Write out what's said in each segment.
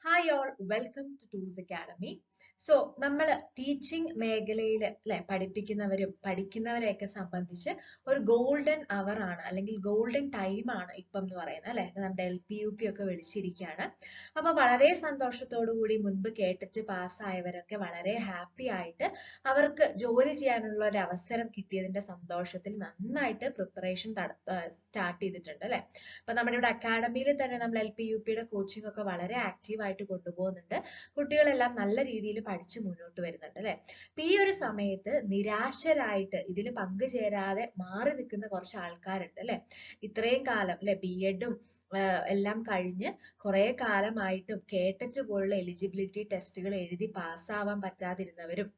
Hi all, welcome to Tools Academy. So, നമ്മൾ teaching മേഖലയിൽ അല്ലെ പഠിക്കുന്നവരെയൊക്കെ സംബന്ധിച്ച് ഒരു ഗോൾഡൻ അവർ ആണ് അല്ലെങ്കിൽ ഗോൾഡൻ ടൈം ആണ് ഇപ്പം എന്ന് പറയുന്നത് അല്ലെ. നമ്മുടെ LP UP ഒക്കെ വിളിച്ചിരിക്കുകയാണ്. അപ്പൊ വളരെ സന്തോഷത്തോടു കൂടി മുൻപ് കേട്ടിട്ട് പാസ്സായവരൊക്കെ വളരെ ഹാപ്പി ആയിട്ട് അവർക്ക് ജോലി ചെയ്യാനുള്ള ഒരു അവസരം കിട്ടിയതിന്റെ സന്തോഷത്തിൽ നന്നായിട്ട് പ്രിപ്പറേഷൻ സ്റ്റാർട്ട് ചെയ്തിട്ടുണ്ട് അല്ലെ. അപ്പൊ നമ്മുടെ ഇവിടെ അക്കാഡമിയിൽ തന്നെ നമ്മൾ LP UPയുടെ കോച്ചിങ് ഒക്കെ വളരെ ആക്റ്റീവ് ആയിട്ട് കൊണ്ടുപോകുന്നുണ്ട്. കുട്ടികളെല്ലാം നല്ല രീതിയിൽ പഠിച്ചു മുന്നോട്ട് വരുന്നുണ്ട് അല്ലെ. അപ്പൊ ഈ ഒരു സമയത്ത് നിരാശരായിട്ട് ഇതിൽ പങ്കുചേരാതെ മാറി നിൽക്കുന്ന കുറച്ച് ആൾക്കാരുണ്ട് അല്ലെ. ഇത്രയും കാലം അല്ലെ BEdും എല്ലാം കഴിഞ്ഞ് കുറെ കാലമായിട്ടും കേട്ടറ്റ് പോലുള്ള എലിജിബിലിറ്റി ടെസ്റ്റുകൾ എഴുതി പാസ്സാവാൻ പറ്റാതിരുന്നവരും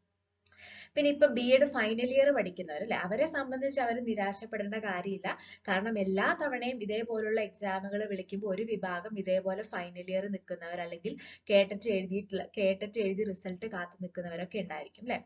പിന്നെ ഇപ്പൊ BEd ഫൈനൽ ഇയർ പഠിക്കുന്നവർ അല്ലെ, അവരെ സംബന്ധിച്ച് അവർ നിരാശപ്പെടേണ്ട കാര്യമില്ല. കാരണം എല്ലാ തവണയും ഇതേപോലുള്ള എക്സാമുകൾ വിളിക്കുമ്പോൾ ഒരു വിഭാഗം ഇതേപോലെ ഫൈനൽ ഇയർ നിൽക്കുന്നവർ അല്ലെങ്കിൽ കേട്ടറ്റ് എഴുതി റിസൾട്ട് കാത്തു നിൽക്കുന്നവരൊക്കെ ഉണ്ടായിരിക്കും അല്ലെ.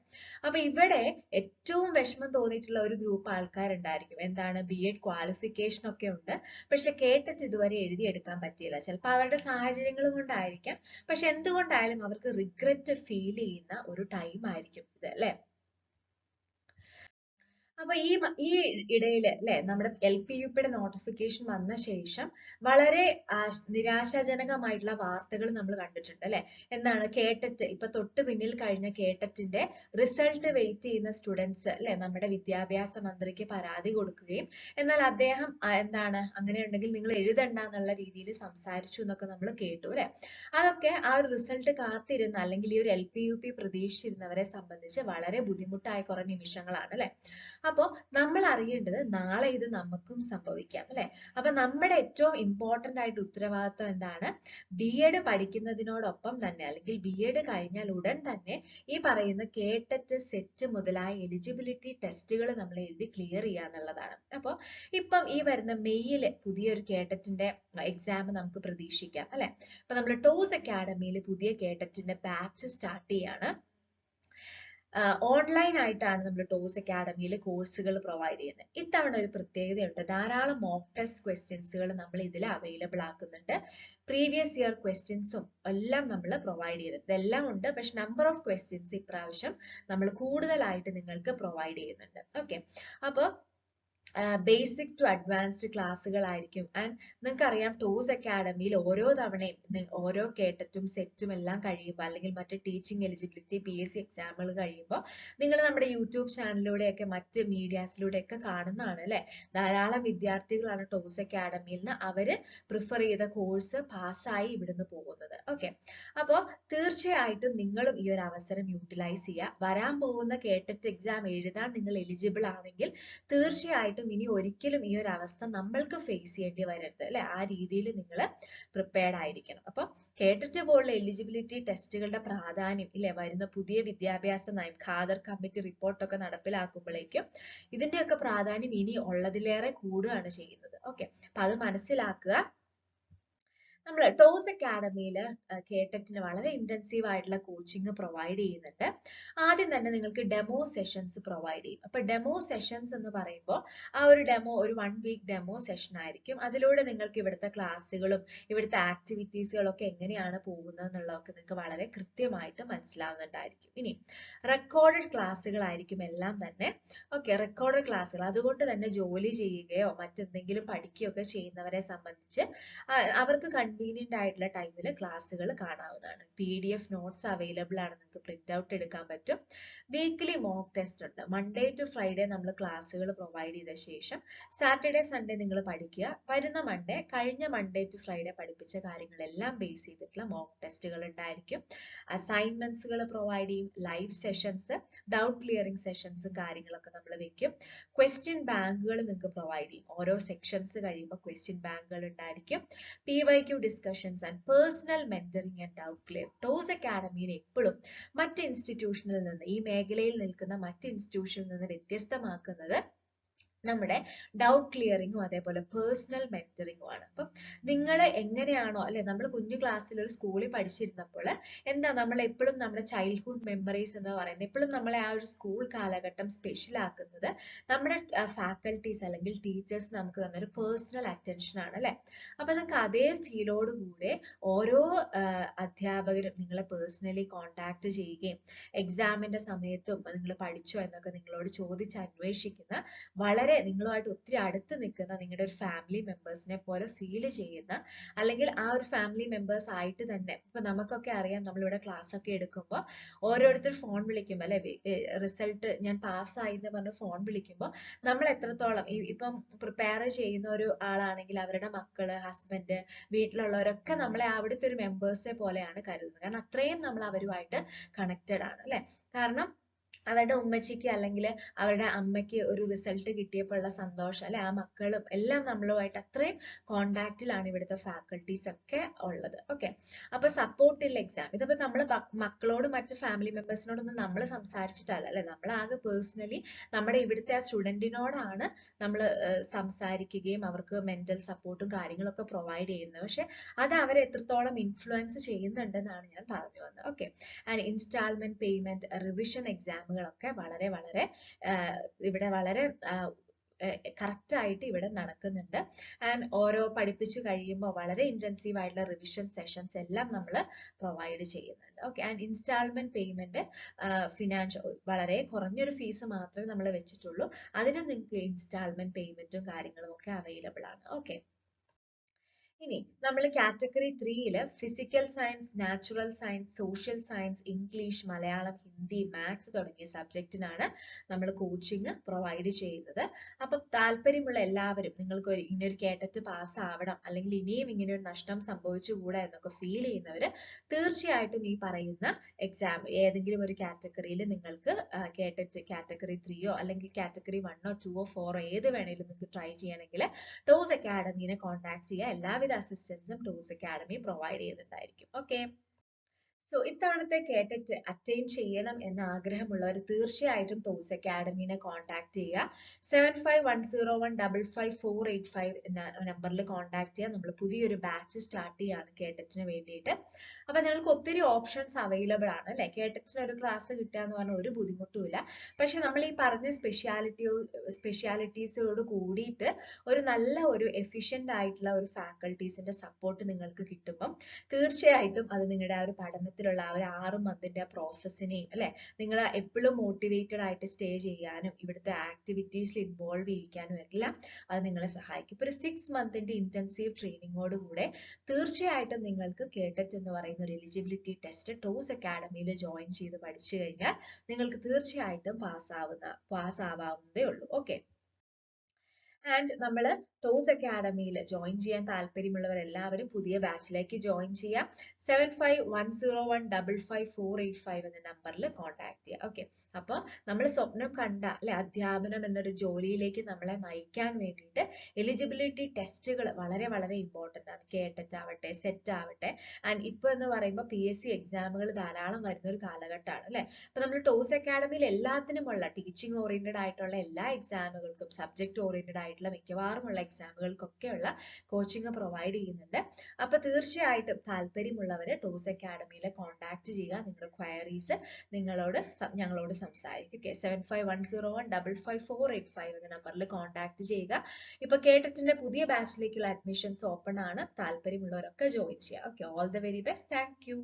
അപ്പൊ ഇവിടെ ഏറ്റവും വിഷമം തോന്നിയിട്ടുള്ള ഒരു ഗ്രൂപ്പ് ആൾക്കാരുണ്ടായിരിക്കും. എന്താണ്, BEd ക്വാളിഫിക്കേഷൻ ഒക്കെ ഉണ്ട്, പക്ഷെ കേട്ടറ്റ് ഇതുവരെ എഴുതിയെടുക്കാൻ പറ്റിയില്ല. ചിലപ്പോൾ അവരുടെ സാഹചര്യങ്ങൾ കൊണ്ടായിരിക്കാം, പക്ഷെ എന്തുകൊണ്ടായാലും അവർക്ക് റിഗ്രറ്റ് ഫീൽ ചെയ്യുന്ന ഒരു ടൈം ആയിരിക്കും ഇത് അല്ലെ. അപ്പൊ ഈ ഇടയിൽ അല്ലെ നമ്മുടെ LP UPയുടെ നോട്ടിഫിക്കേഷൻ വന്ന ശേഷം വളരെ നിരാശാജനകമായിട്ടുള്ള വാർത്തകൾ നമ്മൾ കണ്ടിട്ടുണ്ട് അല്ലെ. എന്താണ്, കേട്ടറ്റ് ഇപ്പൊ തൊട്ട് പിന്നിൽ കഴിഞ്ഞ കേട്ടറ്റിന്റെ റിസൾട്ട് വെയിറ്റ് ചെയ്യുന്ന സ്റ്റുഡൻസ് അല്ലെ നമ്മുടെ വിദ്യാഭ്യാസ മന്ത്രിക്ക് പരാതി കൊടുക്കുകയും എന്നാൽ അദ്ദേഹം എന്താണ് അങ്ങനെയുണ്ടെങ്കിൽ നിങ്ങൾ എഴുതണ്ട എന്നുള്ള രീതിയിൽ സംസാരിച്ചു എന്നൊക്കെ നമ്മൾ കേട്ടു അല്ലെ. അതൊക്കെ ആ ഒരു റിസൾട്ട് കാത്തിരുന്ന അല്ലെങ്കിൽ ഈ ഒരു LP UP പ്രതീക്ഷിച്ചിരുന്നവരെ സംബന്ധിച്ച് വളരെ ബുദ്ധിമുട്ടായ കുറെ നിമിഷങ്ങളാണ് അല്ലെ. അപ്പോ നമ്മൾ അറിയേണ്ടത് നാളെ ഇത് നമുക്കും സംഭവിക്കാം അല്ലെ. അപ്പൊ നമ്മുടെ ഏറ്റവും ഇമ്പോർട്ടന്റ് ആയിട്ട് ഉത്തരവാദിത്വം എന്താണ്, BEd പഠിക്കുന്നതിനോടൊപ്പം തന്നെ അല്ലെങ്കിൽ BEd കഴിഞ്ഞാൽ ഉടൻ തന്നെ ഈ പറയുന്ന കേട്ടറ്റ് സെറ്റ് മുതലായ എലിജിബിലിറ്റി ടെസ്റ്റുകൾ നമ്മൾ എഴുതി ക്ലിയർ ചെയ്യുക എന്നുള്ളതാണ്. അപ്പോൾ ഇപ്പം ഈ വരുന്ന മെയ്യിൽ പുതിയൊരു കേട്ടറ്റിന്റെ എക്സാം നമുക്ക് പ്രതീക്ഷിക്കാം അല്ലെ. അപ്പൊ നമ്മൾ ടോസ് അക്കാഡമിയിൽ പുതിയ കേട്ടറ്റിന്റെ ബാച്ച് സ്റ്റാർട്ട് ചെയ്യാണ്. ഓൺലൈൻ ആയിട്ടാണ് നമ്മൾ ടോസ് അക്കാഡമിയിൽ കോഴ്സുകൾ പ്രൊവൈഡ് ചെയ്യുന്നത്. ഇത്തവണ ഒരു പ്രത്യേകതയുണ്ട്, ധാരാളം മോക്ക് ടെസ്റ്റ് ക്വസ്റ്റ്യൻസുകൾ നമ്മൾ ഇതിൽ അവൈലബിൾ ആക്കുന്നുണ്ട്. പ്രീവിയസ് ഇയർ ക്വസ്റ്റ്യൻസും എല്ലാം നമ്മൾ പ്രൊവൈഡ് ചെയ്യുന്നുണ്ട്. ഇതെല്ലാം ഉണ്ട്, പക്ഷെ നമ്പർ ഓഫ് ക്വസ്റ്റ്യൻസ് ഇപ്രാവശ്യം നമ്മൾ കൂടുതലായിട്ട് നിങ്ങൾക്ക് പ്രൊവൈഡ് ചെയ്യുന്നുണ്ട്. ഓക്കെ, അപ്പോൾ ബേസിക് ടു അഡ്വാൻസ്ഡ് ക്ലാസ്സുകളായിരിക്കും. ആൻഡ് നിങ്ങൾക്കറിയാം ടോസ് അക്കാഡമിയിൽ ഓരോ തവണയും ഓരോ കേട്ടറ്റും സെറ്റും എല്ലാം കഴിയുമ്പോൾ അല്ലെങ്കിൽ മറ്റ് ടീച്ചിങ് എലിജിബിലിറ്റി PSC എക്സാമുകൾ കഴിയുമ്പോൾ നിങ്ങൾ നമ്മുടെ യൂട്യൂബ് ചാനലിലൂടെയൊക്കെ മറ്റ് മീഡിയാസിലൂടെയൊക്കെ കാണുന്നതാണ് അല്ലെ. ധാരാളം വിദ്യാർത്ഥികളാണ് ടോസ് അക്കാഡമിയിൽ നിന്ന് അവര് പ്രിഫർ ചെയ്ത കോഴ്സ് പാസ്സായി ഇവിടുന്ന് പോകുന്നത്. ഓക്കെ, അപ്പോൾ തീർച്ചയായിട്ടും നിങ്ങളും ഈ ഒരു അവസരം യൂട്ടിലൈസ് ചെയ്യുക. വരാൻ പോകുന്ന കേട്ടറ്റ് എക്സാം എഴുതാൻ നിങ്ങൾ എലിജിബിൾ ആണെങ്കിൽ തീർച്ചയായിട്ടും ഇനി ഒരിക്കലും ഈ ഒരു അവസ്ഥ നമ്മൾക്ക് ഫേസ് ചെയ്യേണ്ടി വരരുത് അല്ലെ. ആ രീതിയിൽ നിങ്ങൾ പ്രിപ്പയർഡ് ആയിരിക്കണം. അപ്പൊ കേട്ടിട്ട് പോലുള്ള എലിജിബിലിറ്റി ടെസ്റ്റുകളുടെ പ്രാധാന്യം ഇല്ലേ, വരുന്ന പുതിയ വിദ്യാഭ്യാസ നയം ഖാദർ കമ്മിറ്റി റിപ്പോർട്ടൊക്കെ നടപ്പിലാക്കുമ്പോഴേക്കും ഇതിന്റെയൊക്കെ പ്രാധാന്യം ഇനി ഉള്ളതിലേറെ കൂടുകയാണ് ചെയ്യുന്നത്. ഓക്കെ, അപ്പൊ അത് മനസ്സിലാക്കുക. നമ്മൾ ടോസ് അക്കാഡമിയിൽ കേട്ടറ്റിന് വളരെ ഇന്റൻസീവ് ആയിട്ടുള്ള കോച്ചിങ് പ്രൊവൈഡ് ചെയ്യുന്നുണ്ട്. ആദ്യം തന്നെ നിങ്ങൾക്ക് ഡെമോ സെഷൻസ് പ്രൊവൈഡ് ചെയ്യും. അപ്പൊ ഡെമോ സെഷൻസ് എന്ന് പറയുമ്പോൾ ആ ഒരു ഡെമോ ഒരു 1 വീക്ക് ഡെമോ സെഷൻ ആയിരിക്കും. അതിലൂടെ നിങ്ങൾക്ക് ഇവിടുത്തെ ക്ലാസ്സുകളും ഇവിടുത്തെ ആക്ടിവിറ്റീസുകളും ഒക്കെ എങ്ങനെയാണ് പോകുന്നത് എന്നുള്ളതൊക്കെ നിങ്ങൾക്ക് വളരെ കൃത്യമായിട്ട് മനസ്സിലാവുന്നുണ്ടായിരിക്കും. ഇനി റെക്കോർഡഡ് ക്ലാസ്സുകളായിരിക്കും എല്ലാം തന്നെ. ഓക്കെ, റെക്കോർഡഡ് ക്ലാസ്സുകൾ, അതുകൊണ്ട് തന്നെ ജോലി ചെയ്യുകയോ മറ്റെന്തെങ്കിലും പഠിക്കുകയോ ഒക്കെ ചെയ്യുന്നവരെ സംബന്ധിച്ച് അവർക്ക് കൺവീനിയന്റ് ആയിട്ടുള്ള ടൈമിൽ ക്ലാസ്സുകൾ കാണാവുന്നതാണ്. PDF നോട്ട്സ് അവൈലബിൾ ആണ്, നിങ്ങൾക്ക് പ്രിന്റ് ഔട്ട് എടുക്കാൻ പറ്റും. വീക്ക്ലി മോക്ക് ടെസ്റ്റ് ഉണ്ട്. മൺഡേ ടു ഫ്രൈഡേ നമ്മൾ ക്ലാസ്സുകൾ പ്രൊവൈഡ് ചെയ്ത ശേഷം സാറ്റർഡേ സൺഡേ നിങ്ങൾ പഠിക്കുക. വരുന്ന മൺഡേ കഴിഞ്ഞ മൺഡേ ടു ഫ്രൈഡേ പഠിപ്പിച്ച കാര്യങ്ങളെല്ലാം ബേസ് ചെയ്തിട്ടുള്ള മോക്ക് ടെസ്റ്റുകൾ ഉണ്ടായിരിക്കും. അസൈൻമെന്റ്സുകൾ പ്രൊവൈഡ് ചെയ്യും. ലൈവ് സെഷൻസ്, ഡൗട്ട് ക്ലിയറിംഗ് സെഷൻസും കാര്യങ്ങളൊക്കെ നമ്മൾ വെക്കും. ക്വസ്റ്റ്യൻ ബാങ്കുകൾ നിങ്ങൾക്ക് പ്രൊവൈഡ് ചെയ്യും. ഓരോ സെക്ഷൻസ് കഴിയുമ്പോൾ ക്വസ്റ്റ്യൻ ബാങ്കുകൾ ഉണ്ടായിരിക്കും. PYQ discussions and personal mentoring and doubt clear. Toss അക്കാഡമിയിൽ എപ്പോഴും മറ്റ് ഇൻസ്റ്റിറ്റ്യൂഷനിൽ നിന്ന്, ഈ മേഖലയിൽ നിൽക്കുന്ന മറ്റ് ഇൻസ്റ്റിറ്റ്യൂഷനിൽ നിന്ന് വ്യത്യസ്തമാക്കുന്നത് നമ്മുടെ ഡൗട്ട് ക്ലിയറിങ്ങും അതേപോലെ പേഴ്സണൽ മെന്ററിങ്ങും ആണ്. അപ്പം നിങ്ങൾ എങ്ങനെയാണോ അല്ലെ, നമ്മൾ കുഞ്ഞു ക്ലാസ്സിൽ ഒരു സ്കൂളിൽ പഠിച്ചിരുന്നപ്പോൾ എന്താ നമ്മൾ എപ്പോഴും നമ്മുടെ ചൈൽഡ്ഹുഡ് മെമ്മറീസ് എന്ന് പറയുന്നത്, എപ്പോഴും നമ്മളെ ആ ഒരു സ്കൂൾ കാലഘട്ടം സ്പെഷ്യൽ ആക്കുന്നത് നമ്മുടെ ഫാക്കൽറ്റീസ് അല്ലെങ്കിൽ ടീച്ചേഴ്സ് നമുക്ക് തന്നൊരു പേഴ്സണൽ അറ്റൻഷൻ ആണ് അല്ലെ. അപ്പൊ നിങ്ങൾക്ക് അതേ ഫീലോട് കൂടെ ഓരോ അധ്യാപകരും നിങ്ങളെ പേഴ്സണലി കോണ്ടാക്ട് ചെയ്യുകയും എക്സാമിന്റെ സമയത്തും നിങ്ങൾ പഠിച്ചോ എന്നൊക്കെ നിങ്ങളോട് ചോദിച്ച് അന്വേഷിക്കുന്ന, വളരെ നിങ്ങളുമായിട്ട് ഒത്തിരി അടുത്ത് നിൽക്കുന്ന, നിങ്ങളുടെ ഒരു ഫാമിലി മെമ്പേഴ്സിനെ പോലെ ഫീൽ ചെയ്യുന്ന, അല്ലെങ്കിൽ ആ ഒരു ഫാമിലി മെമ്പേഴ്സ് ആയിട്ട് തന്നെ, ഇപ്പൊ നമുക്കൊക്കെ അറിയാം, നമ്മളിവിടെ ക്ലാസ് ഒക്കെ എടുക്കുമ്പോൾ ഓരോരുത്തർ ഫോൺ വിളിക്കുമ്പോൾ അല്ലെ, റിസൾട്ട് ഞാൻ പാസ്സായി എന്ന് പറഞ്ഞ് ഫോൺ വിളിക്കുമ്പോൾ നമ്മൾ എത്രത്തോളം ഇപ്പം പ്രിപ്പയർ ചെയ്യുന്ന ഒരു ആളാണെങ്കിൽ അവരുടെ മക്കള്, ഹസ്ബൻഡ്, വീട്ടിലുള്ളവരൊക്കെ നമ്മളെ അവിടുത്തെ ഒരു മെമ്പേഴ്സെ പോലെയാണ് കരുതുന്നത്. കാരണം അത്രയും നമ്മൾ അവരുമായിട്ട് കണക്റ്റഡ് ആണ് അല്ലെ. കാരണം അവരുടെ ഉമ്മച്ചിക്ക് അല്ലെങ്കിൽ അവരുടെ അമ്മയ്ക്ക് ഒരു റിസൾട്ട് കിട്ടിയപ്പോഴുള്ള സന്തോഷം അല്ലെ, ആ മക്കളും എല്ലാം നമ്മളുമായിട്ട് അത്രയും കോണ്ടാക്റ്റിലാണ് ഇവിടുത്തെ ഫാക്കൽറ്റീസ് ഒക്കെ ഉള്ളത്. ഓക്കെ, അപ്പൊ സപ്പോർട്ടിൽ എക്സാം ഇതിപ്പോ നമ്മൾ മക്കളോട് മറ്റു ഫാമിലി മെമ്പേഴ്സിനോടൊന്നും നമ്മൾ സംസാരിച്ചിട്ടല്ല അല്ലെ, നമ്മൾ ആകെ പേഴ്സണലി നമ്മുടെ ഇവിടുത്തെ ആ സ്റ്റുഡന്റിനോടാണ് നമ്മൾ സംസാരിക്കുകയും അവർക്ക് മെന്റൽ സപ്പോർട്ടും കാര്യങ്ങളൊക്കെ പ്രൊവൈഡ് ചെയ്യുന്നത്. പക്ഷെ അത് അവരെ എത്രത്തോളം ഇൻഫ്ലുവൻസ് ചെയ്യുന്നുണ്ടെന്നാണ് ഞാൻ പറഞ്ഞു വന്നത്. Okay, and instalment payment, revision എക്സാമുകളൊക്കെ വളരെ വളരെ ഇവിടെ വളരെ കറക്റ്റ് ആയിട്ട് ഇവിടെ നടക്കുന്നുണ്ട്. ആൻഡ് ഓരോ പഠിപ്പിച്ചു കഴിയുമ്പോൾ വളരെ ഇന്റൻസീവ് ആയിട്ടുള്ള റിവിഷൻ സെഷൻസ് എല്ലാം നമ്മൾ പ്രൊവൈഡ് ചെയ്യുന്നുണ്ട്. Okay, and instalment payment financial വളരെ കുറഞ്ഞൊരു ഫീസ് മാത്രമേ നമ്മൾ വെച്ചിട്ടുള്ളൂ. അതിനും നിങ്ങൾക്ക് ഇൻസ്റ്റാൾമെന്റ് പേയ്മെന്റും കാര്യങ്ങളും ഒക്കെ അവൈലബിൾ ആണ്. ഓക്കെ, ഇനി നമ്മൾ category 3 physical science, natural science, social science, English, Malayalam, Hindi, maths തുടങ്ങിയ സബ്ജക്റ്റിനാണ് നമ്മൾ കോച്ചിങ് പ്രൊവൈഡ് ചെയ്യുന്നത്. അപ്പൊ താല്പര്യമുള്ള എല്ലാവരും, നിങ്ങൾക്ക് ഇങ്ങനൊരു കേട്ടറ്റ് പാസ് ആവണം അല്ലെങ്കിൽ ഇനിയും ഇങ്ങനെ ഒരു നഷ്ടം സംഭവിച്ചുകൂടാ എന്നൊക്കെ ഫീൽ ചെയ്യുന്നവര് തീർച്ചയായിട്ടും ഈ പറയുന്ന എക്സാം ഏതെങ്കിലും ഒരു കാറ്റഗറിയിൽ നിങ്ങൾക്ക് കേട്ടറ്റ് കാറ്റഗറി 3 അല്ലെങ്കിൽ കാറ്റഗറി 1 2 4 ഏത് വേണേലും നിങ്ങൾക്ക് ട്രൈ ചെയ്യണമെങ്കിൽ ടോസ് അക്കാഡമിനെ കോൺടാക്ട് ചെയ്യുക. എല്ലാവിധ അസിസ്റ്റൻസും ടോസ് അക്കാഡമി പ്രൊവൈഡ് ചെയ്യുന്നുണ്ടായിരിക്കും. ഓക്കെ, സോ ഇത്തവണത്തെ കേട്ടറ്റ് അറ്റൈൻ ചെയ്യണം എന്ന ആഗ്രഹമുള്ളവർ തീർച്ചയായിട്ടും ടോസ് അക്കാഡമിനെ കോൺടാക്ട് ചെയ്യുക. 7510155485 എന്ന നമ്പറിൽ കോൺടാക്ട് ചെയ്യുക. നമ്മൾ പുതിയൊരു ബാച്ച് സ്റ്റാർട്ട് ചെയ്യാണ് കേട്ടറ്റിന് വേണ്ടിയിട്ട്. അപ്പൊ നിങ്ങൾക്ക് ഒത്തിരി ഓപ്ഷൻസ് അവൈലബിൾ ആണ് അല്ലെ. കേട്ടറ്റിന് ഒരു ക്ലാസ് കിട്ടുക എന്ന് പറഞ്ഞാൽ ഒരു ബുദ്ധിമുട്ടുമില്ല. പക്ഷെ നമ്മൾ ഈ പറഞ്ഞ സ്പെഷ്യാലിറ്റീസോട് കൂടിയിട്ട് ഒരു നല്ല ഒരു എഫിഷ്യന്റ് ആയിട്ടുള്ള ഒരു ഫാക്കൽറ്റീസിന്റെ സപ്പോർട്ട് നിങ്ങൾക്ക് കിട്ടുമ്പം തീർച്ചയായിട്ടും അത് നിങ്ങളുടെ ആ ഒരു പഠനത്തിലുള്ള ആ ഒരു 6 മന്തിന്റെ പ്രോസസ്സിനെയും അല്ലെ, നിങ്ങൾ എപ്പോഴും മോട്ടിവേറ്റഡ് ആയിട്ട് സ്റ്റേ ചെയ്യാനും ഇവിടുത്തെ ആക്ടിവിറ്റീസിൽ ഇൻവോൾവ് ചെയ്യിക്കാനും എല്ലാം അത് നിങ്ങളെ സഹായിക്കും. ഇപ്പൊ ഒരു 6 മന്തിന്റെ ഇന്റൻസീവ് ട്രെയിനിങ്ങോട് കൂടെ തീർച്ചയായിട്ടും നിങ്ങൾക്ക് കേട്ടറ്റ് എന്ന് പറയുന്ന ഒരു എലിജിബിലിറ്റി ടെസ്റ്റ് ടോസ് അക്കാഡമിയിൽ ജോയിൻ ചെയ്ത് പഠിച്ചു കഴിഞ്ഞാൽ നിങ്ങൾക്ക് തീർച്ചയായിട്ടും പാസ് ആവാവുന്നതേ ഉള്ളൂ. ഓക്കെ, ആൻഡ് നമ്മൾ ടോസ് അക്കാഡമിയിൽ ജോയിൻ ചെയ്യാൻ താല്പര്യമുള്ളവർ എല്ലാവരും പുതിയ ബാച്ചിലേക്ക് ജോയിൻ ചെയ്യാം. 7510155485 എന്ന നമ്പറിൽ കോൺടാക്ട് ചെയ്യുക. ഓക്കെ, അപ്പോൾ നമ്മൾ സ്വപ്നം കണ്ട അല്ലെ അധ്യാപനം എന്നൊരു ജോലിയിലേക്ക് നമ്മളെ നയിക്കാൻ വേണ്ടിയിട്ട് എലിജിബിലിറ്റി ടെസ്റ്റുകൾ വളരെ വളരെ ഇമ്പോർട്ടൻ്റ് ആണ്. കേട്ടറ്റ് ആവട്ടെ, സെറ്റ് ആവട്ടെ, ആൻഡ് ഇപ്പോൾ എന്ന് പറയുമ്പോൾ PSC എക്സാമുകൾ ധാരാളം വരുന്ന ഒരു കാലഘട്ടമാണ് അല്ലെ. അപ്പോൾ നമ്മൾ ടോസ് അക്കാഡമിയിൽ എല്ലാത്തിനുമുള്ള ടീച്ചിങ് ഓറിയന്റഡ് ആയിട്ടുള്ള എല്ലാ എക്സാമുകൾക്കും, സബ്ജക്ട് ഓറിയന്റഡ് ആയിട്ടുള്ള മിക്കവാറുമുള്ള എക്സാമുകൾക്കൊക്കെയുള്ള കോച്ചിങ് പ്രൊവൈഡ് ചെയ്യുന്നുണ്ട്. അപ്പൊ തീർച്ചയായിട്ടും താല്പര്യമുള്ളവര് ടോസ് അക്കാഡമിയിലെ കോൺടാക്ട് ചെയ്യുക. നിങ്ങളുടെ ക്വയറീസ് ഞങ്ങളോട് സംസാരിക്കും. 7510155485 എന്ന നമ്പറിൽ കോൺടാക്ട് ചെയ്യുക. ഇപ്പൊ കേട്ടറ്റിന്റെ പുതിയ ബാച്ചിലേക്കുള്ള അഡ്മിഷൻസ് ഓപ്പൺ ആണ്. താല്പര്യമുള്ളവരൊക്കെ ജോയിൻ ചെയ്യുക. Okay, all the very best. Thank you.